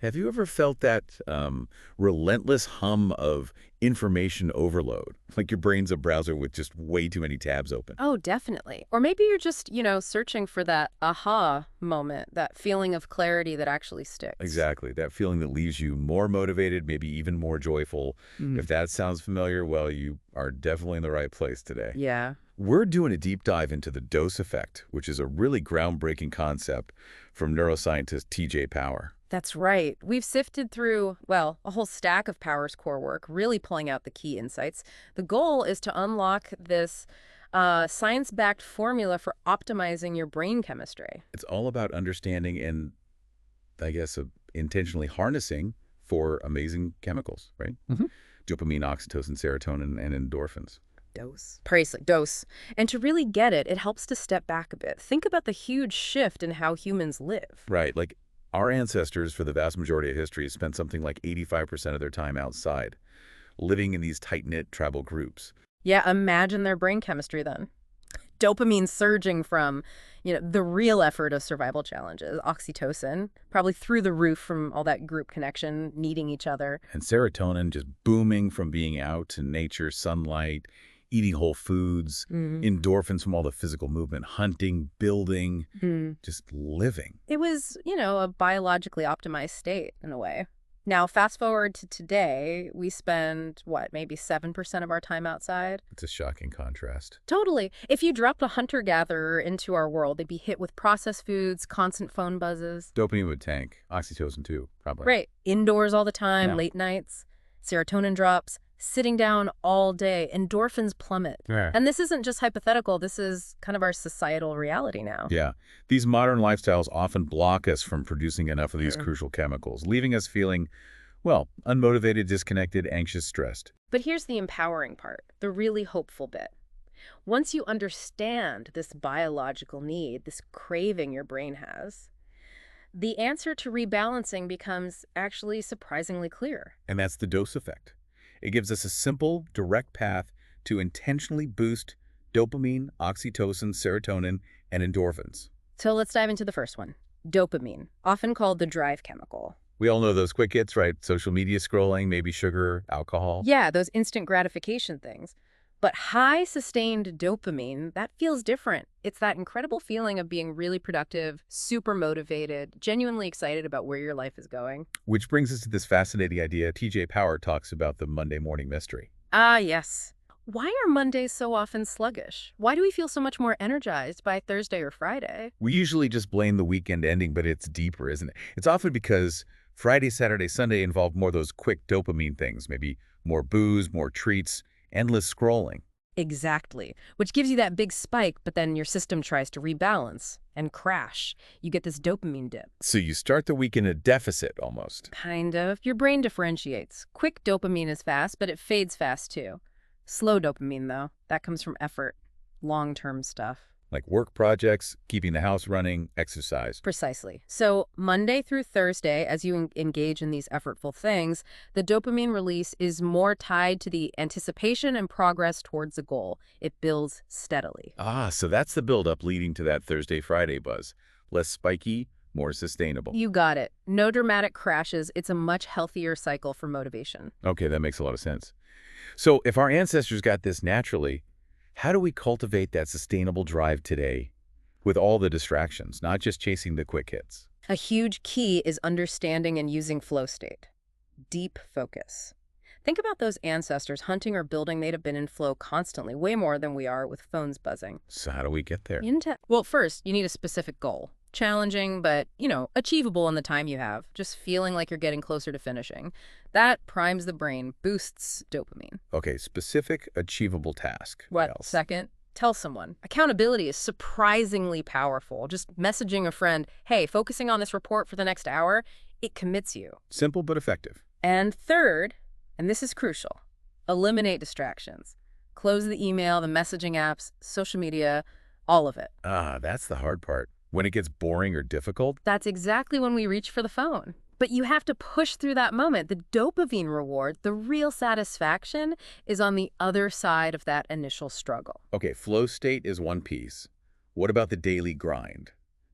Have you ever felt that relentless hum of information overload? Like your brain's a browser with just way too many tabs open. Oh, definitely. Or maybe you're just, searching for that aha moment, that feeling of clarity that actually sticks. Exactly. That feeling that leaves you more motivated, maybe even more joyful. If Mm. that sounds familiar, well, you are definitely in the right place today. Yeah. We're doing a deep dive into the dose effect, which is a really groundbreaking concept from neuroscientist T.J. Power. That's right. We've sifted through, well, a whole stack of Power's core work, really pulling out the key insights. The goal is to unlock this science-backed formula for optimizing your brain chemistry. It's all about understanding and, I guess, intentionally harnessing for amazing chemicals, right? Mhm. Dopamine, oxytocin, serotonin, and endorphins. Precisely, dose. And to really get it, it helps to step back a bit. Think about the huge shift in how humans live. Right, like our ancestors, for the vast majority of history, spent something like 85% of their time outside, living in these tight-knit tribal groups. Yeah, imagine their brain chemistry then. Dopamine surging from, the real effort of survival challenges, oxytocin, probably through the roof from all that group connection, needing each other. And serotonin just booming from being out in nature, sunlight, eating whole foods, Mm. endorphins from all the physical movement, hunting, building, Mm. just living. It was, a biologically optimized state in a way. Now, fast forward to today, we spend, what, maybe 7% of our time outside? It's a shocking contrast. Totally. If you dropped a hunter-gatherer into our world, they'd be hit with processed foods, constant phone buzzes. Dopamine would tank. Oxytocin too, probably. Right. Indoors all the time, Yeah. late nights, serotonin drops, sitting down all day, endorphins plummet. Yeah. And this isn't just hypothetical, this is kind of our societal reality now. Yeah. These modern lifestyles often block us from producing enough of these Mm. crucial chemicals, leaving us feeling, well, unmotivated, disconnected, anxious, stressed. But here's the empowering part, the really hopeful bit. Once you understand this biological need, this craving your brain has, the answer to rebalancing becomes actually surprisingly clear. And that's the dose effect. It gives us a simple, direct path to intentionally boost dopamine, oxytocin, serotonin, and endorphins. So let's dive into the first one, dopamine, often called the drive chemical. We all know those quick hits, right? Social media scrolling, maybe sugar, alcohol. Yeah, those instant gratification things. But high sustained dopamine, that feels different. It's that incredible feeling of being really productive, super motivated, genuinely excited about where your life is going. Which brings us to this fascinating idea T.J. Power talks about the Monday morning mystery. Ah, yes. Why are Mondays so often sluggish? Why do we feel so much more energized by Thursday or Friday? We usually just blame the weekend ending, but it's deeper, isn't it? It's often because Friday, Saturday, Sunday involve more of those quick dopamine things, maybe more booze, more treats, endless scrolling. Exactly. Which gives you that big spike, but then your system tries to rebalance and crash. You get this dopamine dip. So you start the week in a deficit almost. Kind of. Your brain differentiates. Quick dopamine is fast, but it fades fast too. Slow dopamine, though, that comes from effort, long-term stuff. Like work projects, keeping the house running, exercise. Precisely. So Monday through Thursday, as you engage in these effortful things, the dopamine release is more tied to the anticipation and progress towards a goal. It builds steadily. Ah, so that's the buildup leading to that Thursday, Friday buzz. Less spiky, more sustainable. You got it. No dramatic crashes. It's a much healthier cycle for motivation. Okay, that makes a lot of sense. So if our ancestors got this naturally, how do we cultivate that sustainable drive today with all the distractions, not just chasing the quick hits? A huge key is understanding and using flow state. Deep focus. Think about those ancestors hunting or building. They'd have been in flow constantly, way more than we are with phones buzzing. So how do we get there? Well, first, you need a specific goal. Challenging, but, achievable in the time you have. Just feeling like you're getting closer to finishing. That primes the brain, boosts dopamine. Okay, specific, achievable task. What else? second? Tell someone. Accountability is surprisingly powerful. Just messaging a friend, hey, focusing on this report for the next hour, it commits you. Simple but effective. And third, and this is crucial, eliminate distractions. Close the email, the messaging apps, social media, all of it. Ah, that's the hard part. When it gets boring or difficult, That's exactly when we reach for the phone. But you have to push through that moment. The dopamine reward, the real satisfaction, is on the other side of that initial struggle. okay, flow state is one piece. What about the daily grind?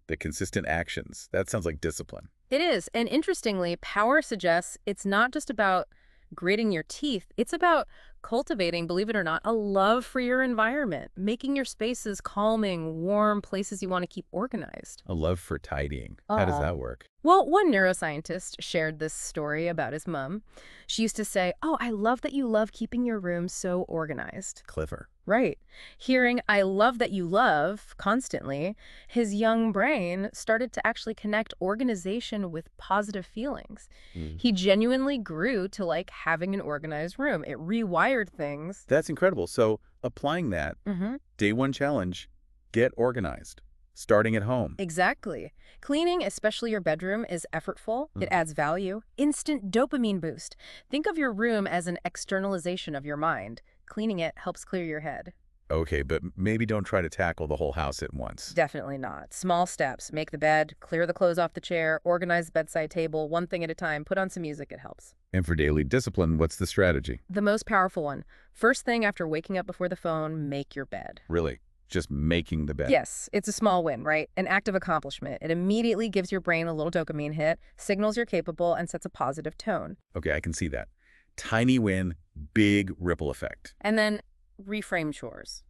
The consistent actions? That sounds like discipline. It is. And interestingly, power suggests it's not just about gritting your teeth. It's about cultivating, believe it or not, a love for your environment, making your spaces calming, warm places you want to keep organized. A love for tidying. How does Aw. that work? Well, one neuroscientist shared this story about his mom. She used to say, "Oh, I love that you love keeping your room so organized." Clever. Right. Hearing "I love that you love" constantly, his young brain started to actually connect organization with positive feelings. Mm. He genuinely grew to like having an organized room. It rewired things. That's incredible. So applying that, Hmm. day one challenge, get organized, starting at home. Exactly. Cleaning, especially your bedroom, is effortful. It adds value. Instant dopamine boost. Think of your room as an externalization of your mind. Cleaning it helps clear your head. Okay, but maybe don't try to tackle the whole house at once. Definitely not. Small steps. Make the bed, clear the clothes off the chair, organize the bedside table, one thing at a time. Put on some music, it helps. And for daily discipline, what's the strategy? The most powerful one. First thing after waking up before the phone, make your bed. Really, just making the bed. Yes, it's a small win, right? An act of accomplishment. It immediately gives your brain a little dopamine hit, signals you're capable, and sets a positive tone. Okay, I can see that. Tiny win, big ripple effect. And then reframe chores.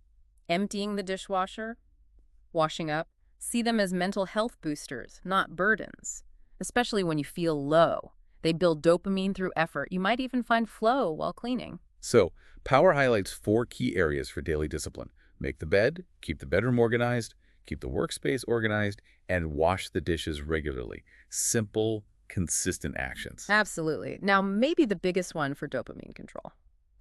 Emptying the dishwasher, washing up. See them as mental health boosters, not burdens. Especially when you feel low. They build dopamine through effort. You might even find flow while cleaning. So, Power highlights 4 key areas for daily discipline. Make the bed, keep the bedroom organized, keep the workspace organized, and wash the dishes regularly. Simple, consistent actions. Absolutely. Now, maybe the biggest one for dopamine control.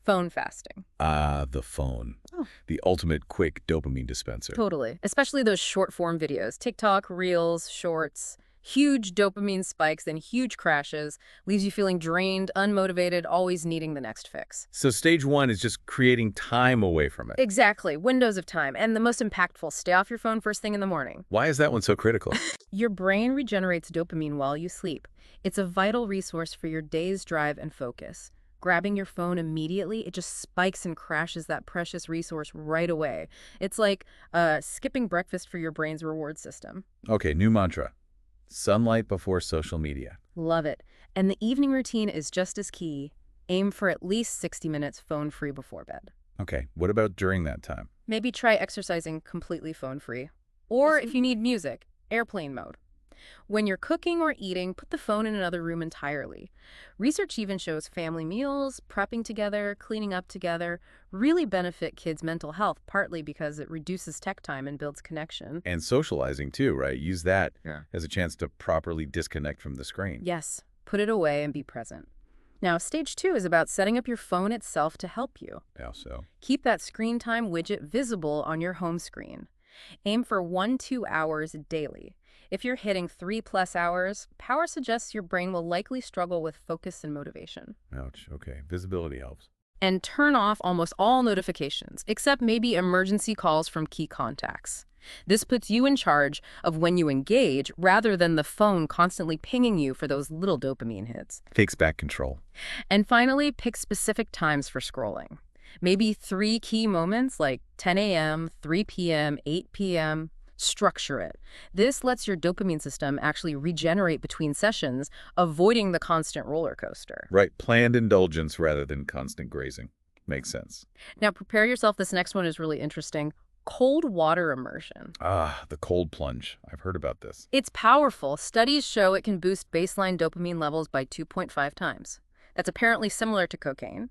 Phone fasting. Ah, the phone. Oh. The ultimate quick dopamine dispenser. Totally. Especially those short form videos. TikTok, Reels, Shorts. Huge dopamine spikes, then huge crashes. Leaves you feeling drained, unmotivated, always needing the next fix. So stage 1 is just creating time away from it. Exactly. Windows of time. And the most impactful, stay off your phone first thing in the morning. Why is that one so critical? Your brain regenerates dopamine while you sleep. It's a vital resource for your day's drive and focus. Grabbing your phone immediately, it just spikes and crashes that precious resource right away. It's like skipping breakfast for your brain's reward system. Okay, new mantra. Sunlight before social media. Love it. And the evening routine is just as key. Aim for at least 60 minutes phone-free before bed. Okay, what about during that time? Maybe try exercising completely phone-free. Or if you need music, airplane mode. When you're cooking or eating, put the phone in another room entirely. Research even shows family meals, prepping together, cleaning up together, really benefit kids' mental health, partly because it reduces tech time and builds connection. And socializing too, right? Use that Yeah. as a chance to properly disconnect from the screen. Yes, put it away and be present. Now, stage 2 is about setting up your phone itself to help you. How so? Keep that screen time widget visible on your home screen. Aim for 1-2 hours daily. If you're hitting 3+ hours, power suggests your brain will likely struggle with focus and motivation. Ouch, okay. Visibility helps. And turn off almost all notifications, except maybe emergency calls from key contacts. This puts you in charge of when you engage rather than the phone constantly pinging you for those little dopamine hits. Takes back control. And finally, pick specific times for scrolling. Maybe 3 key moments like 10 a.m., 3 p.m., 8 p.m. Structure it. This lets your dopamine system actually regenerate between sessions, avoiding the constant roller coaster. Right, planned indulgence rather than constant grazing. Makes sense. Now, prepare yourself. This next one is really interesting. Cold water immersion. Ah, the cold plunge. I've heard about this. It's powerful. Studies show it can boost baseline dopamine levels by 2.5 times. That's apparently similar to cocaine,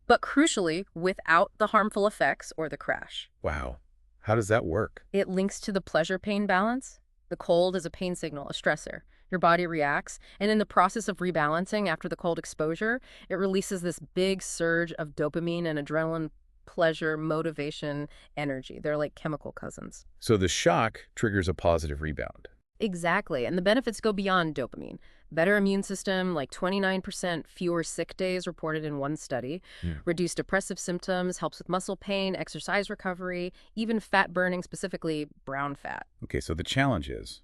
but crucially, without the harmful effects or the crash. Wow. How does that work? It links to the pleasure-pain balance. The cold is a pain signal, a stressor. Your body reacts, and in the process of rebalancing after the cold exposure, it releases this big surge of dopamine and adrenaline, pleasure, motivation, energy. They're like chemical cousins. So the shock triggers a positive rebound. Exactly, and the benefits go beyond dopamine. Better immune system, like 29% fewer sick days reported in one study. Reduced depressive symptoms, helps with muscle pain, exercise recovery, even fat burning, specifically brown fat. Okay, so the challenge is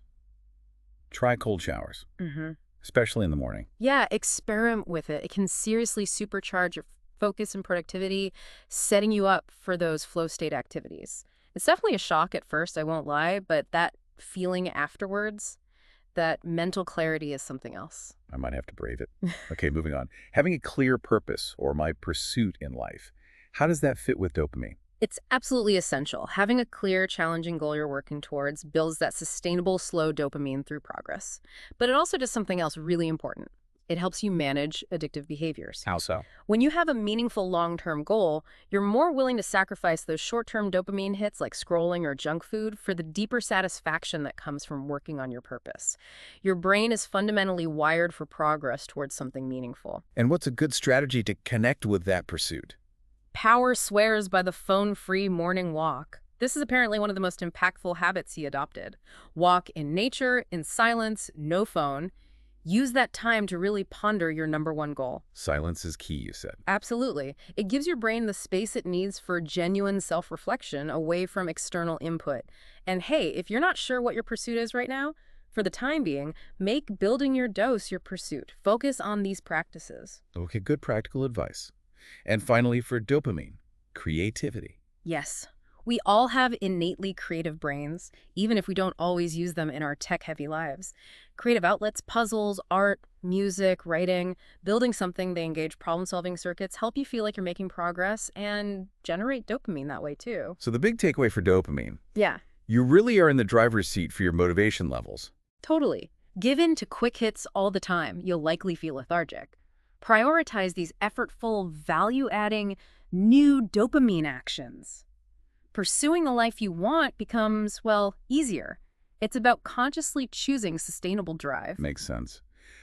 try cold showers, Mm-hmm. especially in the morning. Yeah, experiment with it. It can seriously supercharge your focus and productivity, setting you up for those flow state activities. It's definitely a shock at first, I won't lie, but that feeling afterwards, that mental clarity is something else. I might have to brave it. Okay, moving on. Having a clear purpose or my pursuit in life, how does that fit with dopamine? It's absolutely essential. Having a clear, challenging goal you're working towards builds that sustainable, slow dopamine through progress. But it also does something else really important. It helps you manage addictive behaviors. How so? When you have a meaningful long-term goal, you're more willing to sacrifice those short-term dopamine hits like scrolling or junk food for the deeper satisfaction that comes from working on your purpose. Your brain is fundamentally wired for progress towards something meaningful. And what's a good strategy to connect with that pursuit? Power swears by the phone-free morning walk. This is apparently one of the most impactful habits he adopted. Walk in nature, in silence, no phone. Use that time to really ponder your #1 goal. Silence is key, you said. Absolutely. It gives your brain the space it needs for genuine self-reflection away from external input. And hey, if you're not sure what your pursuit is right now, for the time being, make building your dose your pursuit. Focus on these practices. Okay, good practical advice. And finally, for dopamine, creativity. Yes, we all have innately creative brains, even if we don't always use them in our tech-heavy lives. Creative outlets, puzzles, art, music, writing, building something, they engage problem-solving circuits, help you feel like you're making progress, and generate dopamine that way too. So the big takeaway for dopamine, Yeah, you really are in the driver's seat for your motivation levels. totally. Give in to quick hits all the time. You'll likely feel lethargic. Prioritize these effortful, value-adding, new dopamine actions. Pursuing the life you want becomes, well, easier. It's about consciously choosing sustainable drive. Makes sense.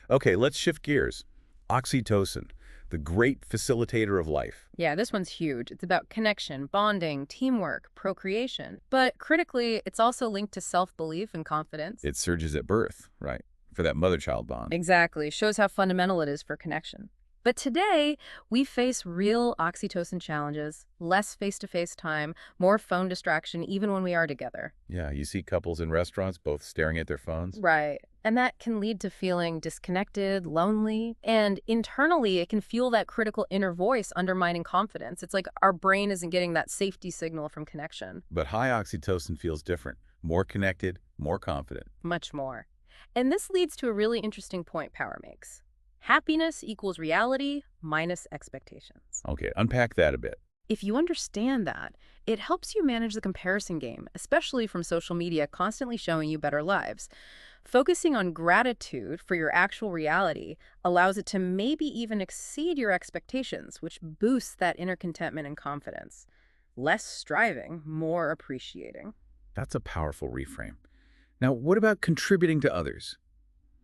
Okay, let's shift gears. Oxytocin, the great facilitator of life. Yeah, this one's huge. It's about connection, bonding, teamwork, procreation. But critically, it's also linked to self-belief and confidence. It surges at birth, right? For that mother-child bond. Exactly. Shows how fundamental it is for connection. But today, we face real oxytocin challenges, less face-to-face time, more phone distraction even when we are together. Yeah, you see couples in restaurants both staring at their phones. Right. And that can lead to feeling disconnected, lonely, and internally it can fuel that critical inner voice undermining confidence. It's like our brain isn't getting that safety signal from connection. But high oxytocin feels different. More connected, more confident. Much more. And this leads to a really interesting point Power makes. Happiness equals reality minus expectations. Okay, unpack that a bit. If you understand that, it helps you manage the comparison game, especially from social media constantly showing you better lives. Focusing on gratitude for your actual reality allows it to maybe even exceed your expectations, which boosts that inner contentment and confidence. Less striving, more appreciating. That's a powerful reframe. Now, what about contributing to others?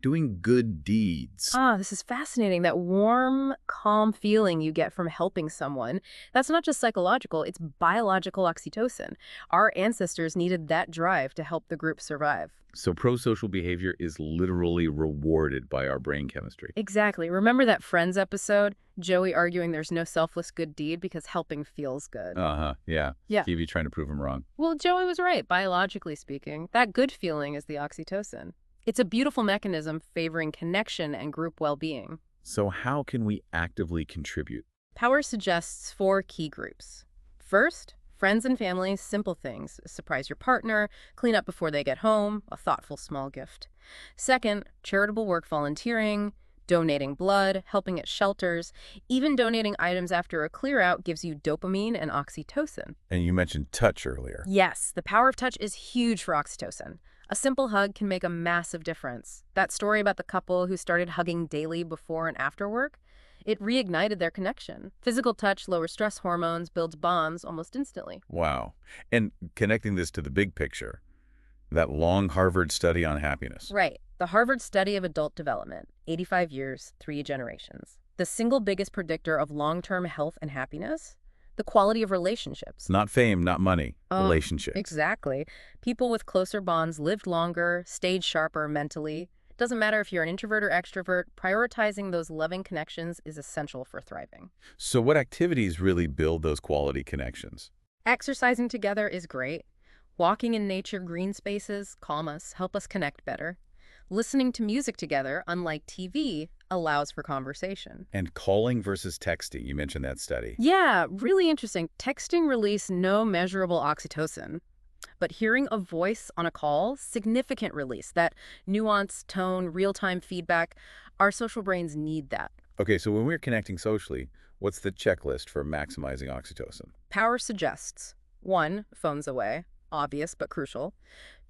Doing good deeds. This is fascinating. That warm, calm feeling you get from helping someone, that's not just psychological, it's biological oxytocin. Our ancestors needed that drive to help the group survive. So pro-social behavior is literally rewarded by our brain chemistry. Exactly. Remember that Friends episode? Joey arguing there's no selfless good deed because helping feels good. Yeah. Yeah. Stevie trying to prove him wrong. Well, Joey was right, biologically speaking. That good feeling is the oxytocin. It's a beautiful mechanism favoring connection and group well-being. So how can we actively contribute? Power suggests 4 key groups. First, friends and family, simple things. Surprise your partner, clean up before they get home, a thoughtful small gift. Second, charitable work volunteering, donating blood, helping at shelters. Even donating items after a clear out gives you dopamine and oxytocin. And you mentioned touch earlier. Yes, the power of touch is huge for oxytocin. A simple hug can make a massive difference. That story about the couple who started hugging daily before and after work, it reignited their connection. Physical touch lowers stress hormones, builds bonds almost instantly. Wow. And connecting this to the big picture, that long Harvard study on happiness. Right. The Harvard study of adult development, 85 years, 3 generations. The single biggest predictor of long-term health and happiness? The quality of relationships. Not fame, not money, relationships. Exactly. People with closer bonds lived longer, stayed sharper mentally. Doesn't matter if you're an introvert or extrovert, prioritizing those loving connections is essential for thriving. So what activities really build those quality connections? Exercising together is great. Walking in nature, green spaces, calm us, help us connect better. Listening to music together, unlike TV, allows for conversation. And calling versus texting, you mentioned that study. Yeah, really interesting. Texting release no measurable oxytocin. But hearing a voice on a call, significant release. That nuanced tone, real-time feedback, our social brains need that. Okay, so when we're connecting socially, what's the checklist for maximizing oxytocin? Power suggests 1, phones away, obvious but crucial.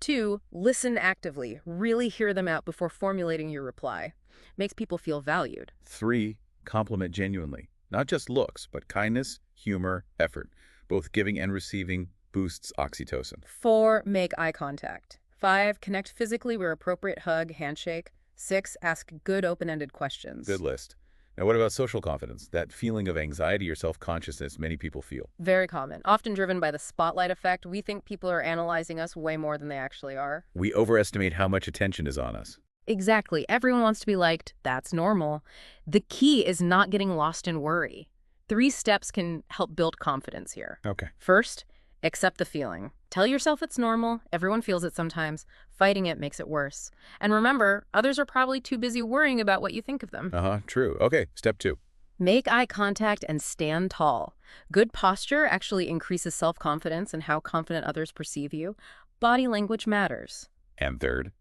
2, listen actively, really hear them out before formulating your reply. Makes people feel valued. 3, compliment genuinely. Not just looks, but kindness, humor, effort. Both giving and receiving boosts oxytocin. 4, make eye contact. 5, connect physically where appropriate, hug, handshake. 6, ask good open-ended questions. Good list. Now, what about social confidence? That feeling of anxiety or self-consciousness many people feel. Very common. Often driven by the spotlight effect, we think people are analyzing us way more than they actually are. We overestimate how much attention is on us. Exactly. Everyone wants to be liked. That's normal. The key is not getting lost in worry. 3 steps can help build confidence here. Okay. First, accept the feeling. Tell yourself it's normal. Everyone feels it sometimes. Fighting it makes it worse. And remember, others are probably too busy worrying about what you think of them. True. Okay, step 2. Make eye contact and stand tall. Good posture actually increases self-confidence and how confident others perceive you. Body language matters. And 3rd?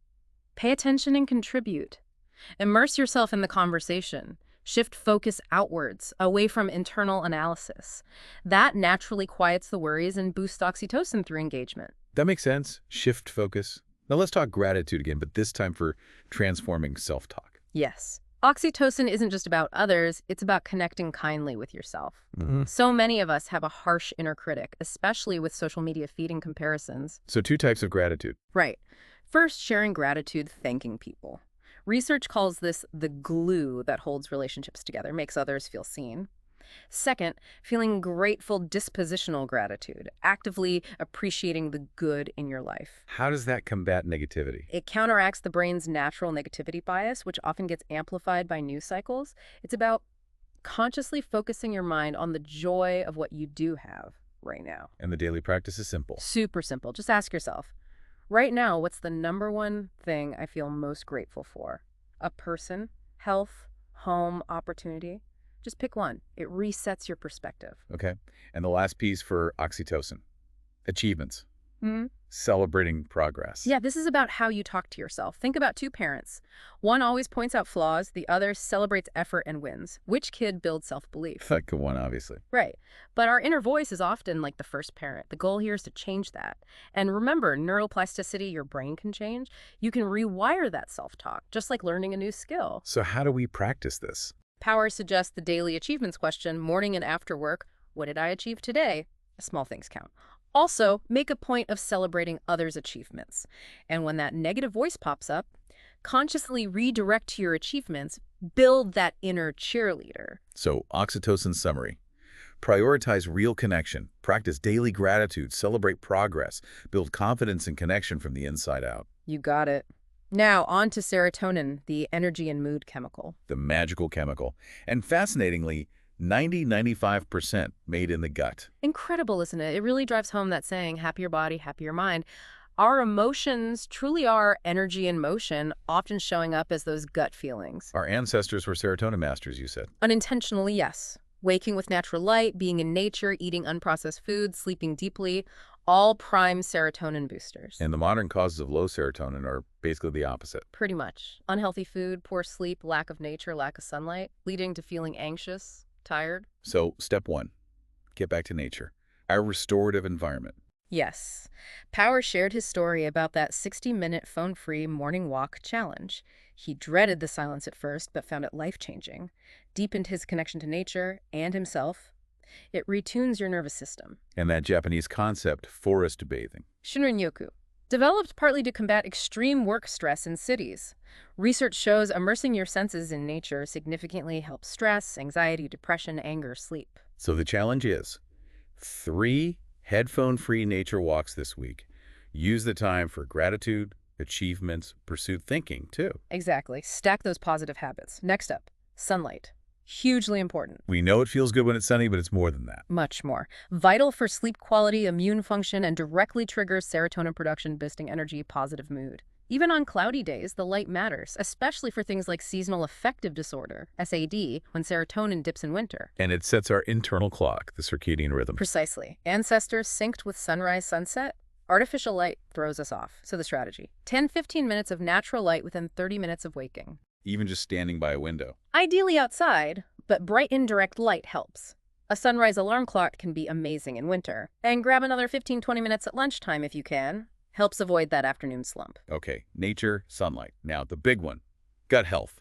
Pay attention and contribute. Immerse yourself in the conversation. Shift focus outwards, away from internal analysis. That naturally quiets the worries and boosts oxytocin through engagement. That makes sense. Shift focus. Now let's talk gratitude again, but this time for transforming self-talk. Yes. Oxytocin isn't just about others, it's about connecting kindly with yourself. So many of us have a harsh inner critic, especially with social media feeding comparisons. So 2 types of gratitude. Right. First, sharing gratitude, thanking people. Research calls this the glue that holds relationships together, makes others feel seen. Second, feeling grateful dispositional gratitude, actively appreciating the good in your life. How does that combat negativity? It counteracts the brain's natural negativity bias, which often gets amplified by news cycles. It's about consciously focusing your mind on the joy of what you do have right now. And the daily practice is simple. Super simple. Just ask yourself, right now, what's the number one thing I feel most grateful for? A person, health, home, opportunity? Just pick one. It resets your perspective. Okay. And the last piece for oxytocin. Achievements. Hmm? Celebrating progress. Yeah, this is about how you talk to yourself. Think about 2 parents. One always points out flaws, the other celebrates effort and wins. Which kid builds self-belief? Like one, obviously. Right. But our inner voice is often like the first parent. The goal here is to change that. And remember, neuroplasticity, your brain can change. You can rewire that self-talk, just like learning a new skill. So how do we practice this? Power suggests the daily achievements question, morning and after work. What did I achieve today? Small things count. Also, make a point of celebrating others' achievements. And when that negative voice pops up, consciously redirect to your achievements, build that inner cheerleader. So, oxytocin summary. Prioritize real connection, practice daily gratitude, celebrate progress, build confidence and connection from the inside out. You got it. Now, on to serotonin, the energy and mood chemical. The magical chemical. And fascinatingly, 90–95% made in the gut. Incredible, isn't it? It really drives home that saying, happier body, happier mind. Our emotions truly are energy in motion, often showing up as those gut feelings. Our ancestors were serotonin masters, you said. Unintentionally, yes. Waking with natural light, being in nature, eating unprocessed foods, sleeping deeply, all prime serotonin boosters. And the modern causes of low serotonin are basically the opposite. Pretty much. Unhealthy food, poor sleep, lack of nature, lack of sunlight, leading to feeling anxious, tired. So, step 1, get back to nature, our restorative environment. Yes. Power shared his story about that 60-minute phone-free morning walk challenge. He dreaded the silence at first, but found it life-changing. Deepened his connection to nature and himself. It retunes your nervous system. And that Japanese concept, forest bathing. Shinrin-yoku. Developed partly to combat extreme work stress in cities. Research shows immersing your senses in nature significantly helps stress, anxiety, depression, anger, sleep. So the challenge is 3 headphone-free nature walks this week. Use the time for gratitude, achievements, pursuit thinking, too. Exactly. Stack those positive habits. Next up, sunlight. Hugely important. We know it feels good when it's sunny, but it's more than that. Much more. Vital for sleep quality, immune function, and directly triggers serotonin production, boosting energy, positive mood. Even on cloudy days, the light matters, especially for things like seasonal affective disorder, SAD, when serotonin dips in winter. And it sets our internal clock, the circadian rhythm. Precisely. Ancestors synced with sunrise, sunset. Artificial light throws us off. So the strategy: 10-15 minutes of natural light within 30 minutes of waking. Even just standing by a window. Ideally outside, but bright indirect light helps. A sunrise alarm clock can be amazing in winter. And grab another 15-20 minutes at lunchtime if you can. Helps avoid that afternoon slump. Okay, nature, sunlight. Now, the big one, gut health,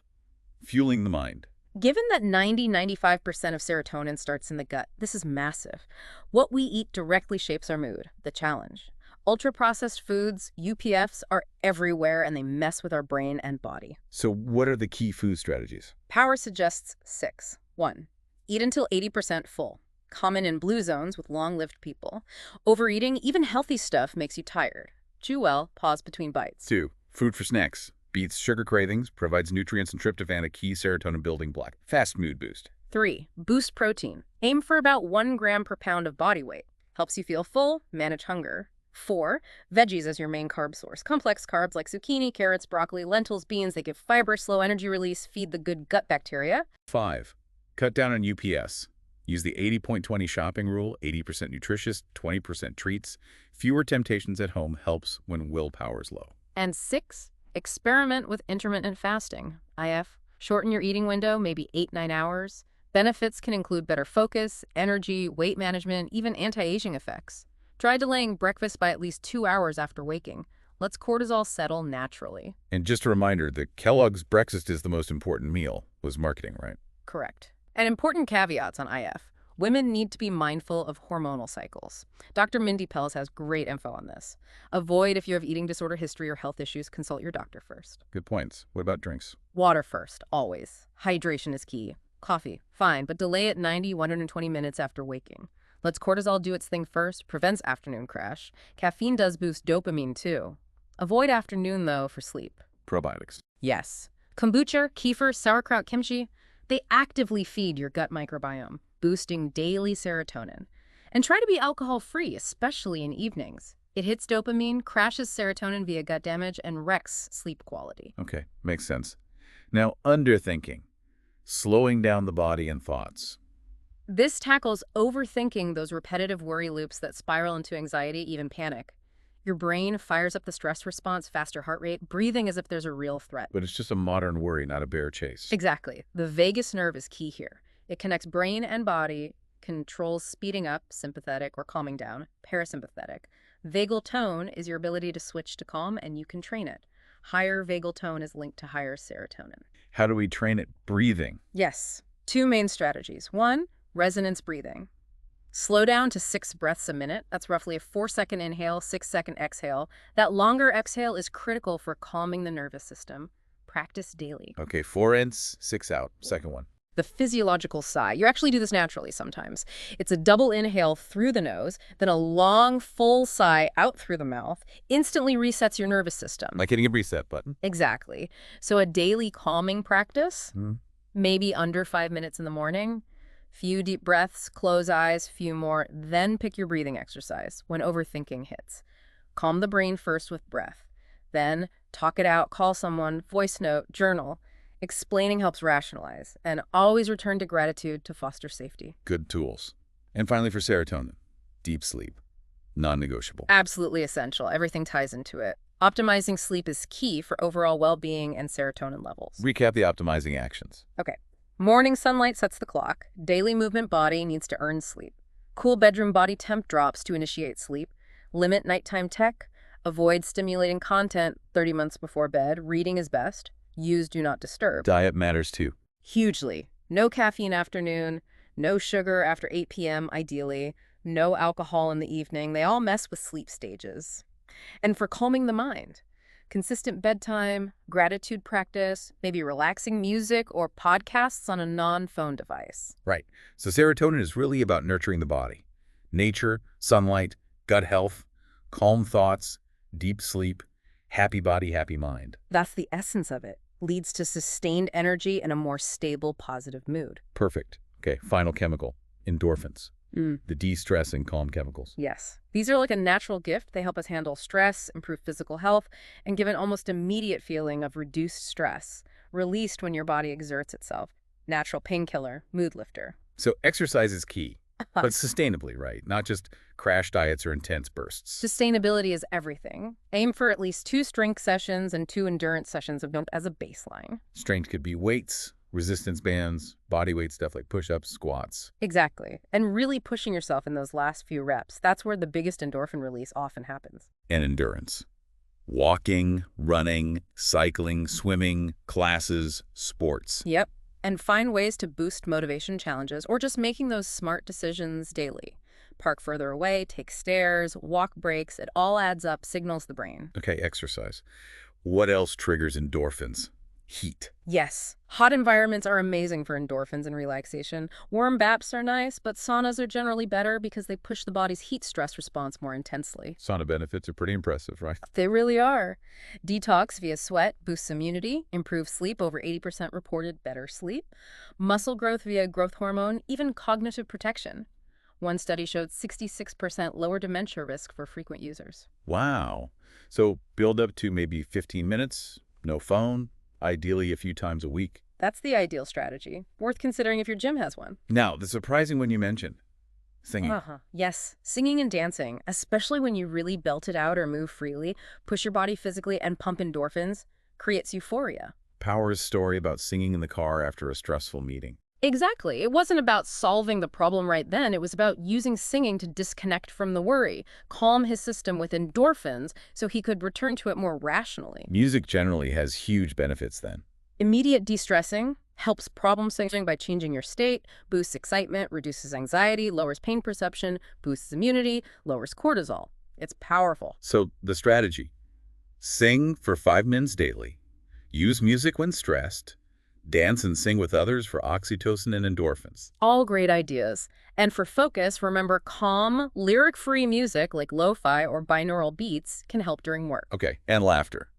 fueling the mind. Given that 90–95% of serotonin starts in the gut, this is massive. What we eat directly shapes our mood. The challenge: ultra-processed foods, UPFs, are everywhere and they mess with our brain and body. So what are the key food strategies? Power suggests 6. 1. Eat until 80% full. Common in blue zones with long-lived people. Overeating, even healthy stuff, makes you tired. Chew well, pause between bites. 2. Food for snacks. Beats sugar cravings, provides nutrients and tryptophan, a key serotonin building block. Fast mood boost. 3. Boost protein. Aim for about 1 gram per pound of body weight. Helps you feel full, manage hunger. 4. Veggies as your main carb source. Complex carbs like zucchini, carrots, broccoli, lentils, beans. They give fiber, slow energy release, feed the good gut bacteria. 5. Cut down on UPS. Use the 80-20 shopping rule, 80% nutritious, 20% treats. Fewer temptations at home helps when willpower's low. And 6. Experiment with intermittent fasting. IF. Shorten your eating window, maybe 8–9 hours. Benefits can include better focus, energy, weight management, even anti-aging effects. Try delaying breakfast by at least 2 hours after waking. Lets cortisol settle naturally. And just a reminder that Kellogg's breakfast is the most important meal was marketing, right? Correct. And important caveats on IF. Women need to be mindful of hormonal cycles. Dr. Mindy Pelz has great info on this. Avoid if you have eating disorder history or health issues. Consult your doctor first. Good points. What about drinks? Water first, always. Hydration is key. Coffee, fine, but delay it 90–120 minutes after waking. Lets cortisol do its thing first, prevents afternoon crash. Caffeine does boost dopamine too. Avoid afternoon, though, for sleep. Probiotics. Yes. Kombucha, kefir, sauerkraut, kimchi, they actively feed your gut microbiome, boosting daily serotonin. And try to be alcohol-free, especially in evenings. It hits dopamine, crashes serotonin via gut damage, and wrecks sleep quality. Okay, makes sense. Now, underthinking. Slowing down the body and thoughts. This tackles overthinking, those repetitive worry loops that spiral into anxiety, even panic. Your brain fires up the stress response, faster heart rate, breathing as if there's a real threat. But it's just a modern worry, not a bear chase. Exactly. The vagus nerve is key here. It connects brain and body, controls speeding up, sympathetic, or calming down, parasympathetic. Vagal tone is your ability to switch to calm, and you can train it. Higher vagal tone is linked to higher serotonin. How do we train it? Breathing. Yes. 2 main strategies. 1, resonance breathing. Slow down to 6 breaths a minute. That's roughly a 4-second inhale, 6-second exhale. That longer exhale is critical for calming the nervous system. Practice daily. Okay, 4 in, 6 out. Second one. The physiological sigh. You actually do this naturally sometimes. It's a double inhale through the nose, then a long, full sigh out through the mouth. Instantly resets your nervous system. Like hitting a reset button. Exactly. So a daily calming practice, maybe under 5 minutes in the morning. Few deep breaths, close eyes, few more, then pick your breathing exercise when overthinking hits. Calm the brain first with breath. Then talk it out, call someone, voice note, journal. Explaining helps rationalize, and always return to gratitude to foster safety. Good tools. And finally for serotonin, deep sleep, non-negotiable. Absolutely essential. Everything ties into it. Optimizing sleep is key for overall well-being and serotonin levels. Recap the optimizing actions. Okay. Morning sunlight sets the clock. Daily movement body needs to earn sleep. Cool bedroom body temp drops to initiate sleep. Limit nighttime tech. Avoid stimulating content 30 minutes before bed. Reading is best. Use do not disturb. Diet matters too. Hugely. No caffeine afternoon. No sugar after 8 p.m. ideally. No alcohol in the evening. They all mess with sleep stages. And for calming the mind, consistent bedtime, gratitude practice, maybe relaxing music or podcasts on a non-phone device. Right. So serotonin is really about nurturing the body. Nature, sunlight, gut health, calm thoughts, deep sleep, happy body, happy mind. That's the essence of it. Leads to sustained energy and a more stable, positive mood. Perfect. Okay, final chemical, endorphins. The de-stress and calm chemicals. Yes. These are like a natural gift. They help us handle stress, improve physical health, and give an almost immediate feeling of reduced stress, released when your body exerts itself. Natural painkiller, mood lifter. So exercise is key. But sustainably, right? Not just crash diets or intense bursts. Sustainability is everything. Aim for at least 2 strength sessions and 2 endurance sessions as a baseline. Strength could be weights, resistance bands, body weight stuff like push-ups, squats, Exactly. And really pushing yourself in those last few reps. That's where the biggest endorphin release often happens. and endurance. Walking, running, cycling, swimming, classes, sports. Yep. And find ways to boost motivation challenges or just making those smart decisions daily. Park further away, take stairs, walk breaks. It all adds up, signals the brain. Okay, exercise. What else triggers endorphins? Heat. Yes, hot environments are amazing for endorphins and relaxation. Warm baths are nice, but saunas are generally better because they push the body's heat stress response more intensely. Sauna benefits are pretty impressive, right? They really are. Detox via sweat boosts immunity, improves sleep, over 80% reported better sleep. Muscle growth via growth hormone, even cognitive protection. One study showed 66% lower dementia risk for frequent users. Wow. So build up to maybe 15 minutes, no phone, ideally a few times a week. That's the ideal strategy. Worth considering if your gym has one. Now, the surprising one you mentioned, singing. Yes, singing and dancing, especially when you really belt it out or move freely, push your body physically and pump endorphins, creates euphoria. Power's story about singing in the car after a stressful meeting. Exactly. It wasn't about solving the problem right then. It was about using singing to disconnect from the worry, calm his system with endorphins so he could return to it more rationally. Music generally has huge benefits then. Immediate de-stressing helps problem solving by changing your state, boosts excitement, reduces anxiety, lowers pain perception, boosts immunity, lowers cortisol. It's powerful. So the strategy, sing for 5 minutes daily, use music when stressed, dance and sing with others for oxytocin and endorphins. All great ideas. And for focus, remember calm, lyric-free music like lo-fi or binaural beats can help during work. Okay, and laughter.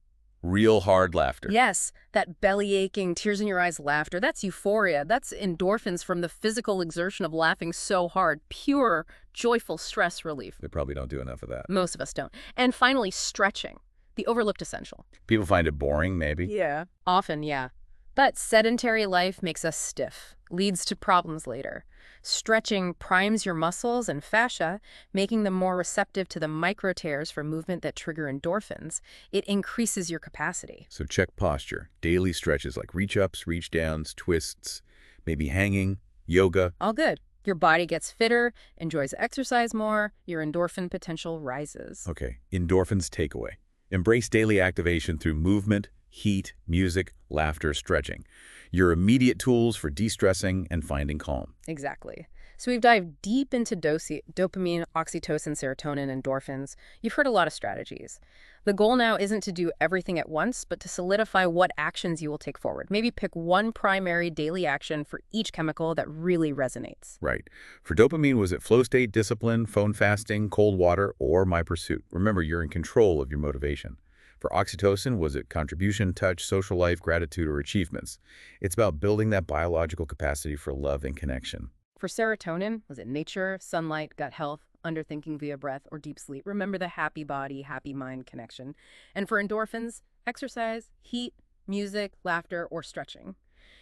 Real hard laughter. Yes, that belly-aching, tears-in-your-eyes laughter, that's euphoria. That's endorphins from the physical exertion of laughing so hard. Pure, joyful stress relief. They probably don't do enough of that. Most of us don't. And finally, stretching, the overlooked essential. People find it boring, maybe. Yeah. Often, yeah. But sedentary life makes us stiff, leads to problems later. Stretching primes your muscles and fascia, making them more receptive to the micro tears for movement that trigger endorphins. It increases your capacity. So check posture. Daily stretches like reach-ups, reach-downs, twists, maybe hanging, yoga. All good. Your body gets fitter, enjoys exercise more, your endorphin potential rises. Okay, endorphins takeaway. Embrace daily activation through movement, heat, music, laughter, stretching. Your immediate tools for de-stressing and finding calm. Exactly. So we've dived deep into dopamine, oxytocin, serotonin, endorphins. You've heard a lot of strategies. The goal now isn't to do everything at once, but to solidify what actions you will take forward. Maybe pick one primary daily action for each chemical that really resonates. Right. For dopamine, was it flow state, discipline, phone fasting, cold water, or my pursuit? Remember, you're in control of your motivation. For oxytocin, was it contribution, touch, social life, gratitude, or achievements? It's about building that biological capacity for love and connection. For serotonin, was it nature, sunlight, gut health, underthinking via breath, or deep sleep? Remember the happy body, happy mind connection. And for endorphins, exercise, heat, music, laughter, or stretching.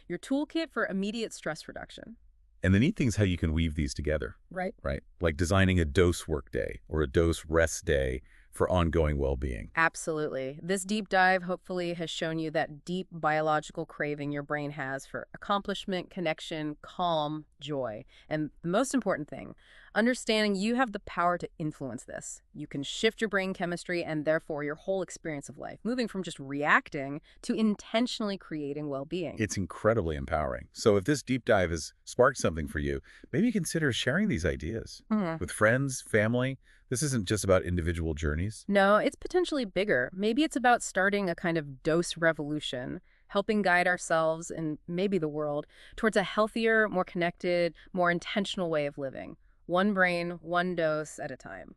Your toolkit for immediate stress reduction. And the neat thing is how you can weave these together, Right. right? Like designing a dose work day or a dose rest day for ongoing well-being. Absolutely. This deep dive hopefully has shown you that deep biological craving your brain has for accomplishment, connection, calm, joy. And the most important thing, understanding you have the power to influence this. You can shift your brain chemistry and therefore your whole experience of life, moving from just reacting to intentionally creating well-being. It's incredibly empowering. So if this deep dive has sparked something for you, maybe consider sharing these ideas with friends, family. This isn't just about individual journeys. No, it's potentially bigger. Maybe it's about starting a kind of dose revolution, helping guide ourselves and maybe the world towards a healthier, more connected, more intentional way of living. One brain, one dose at a time.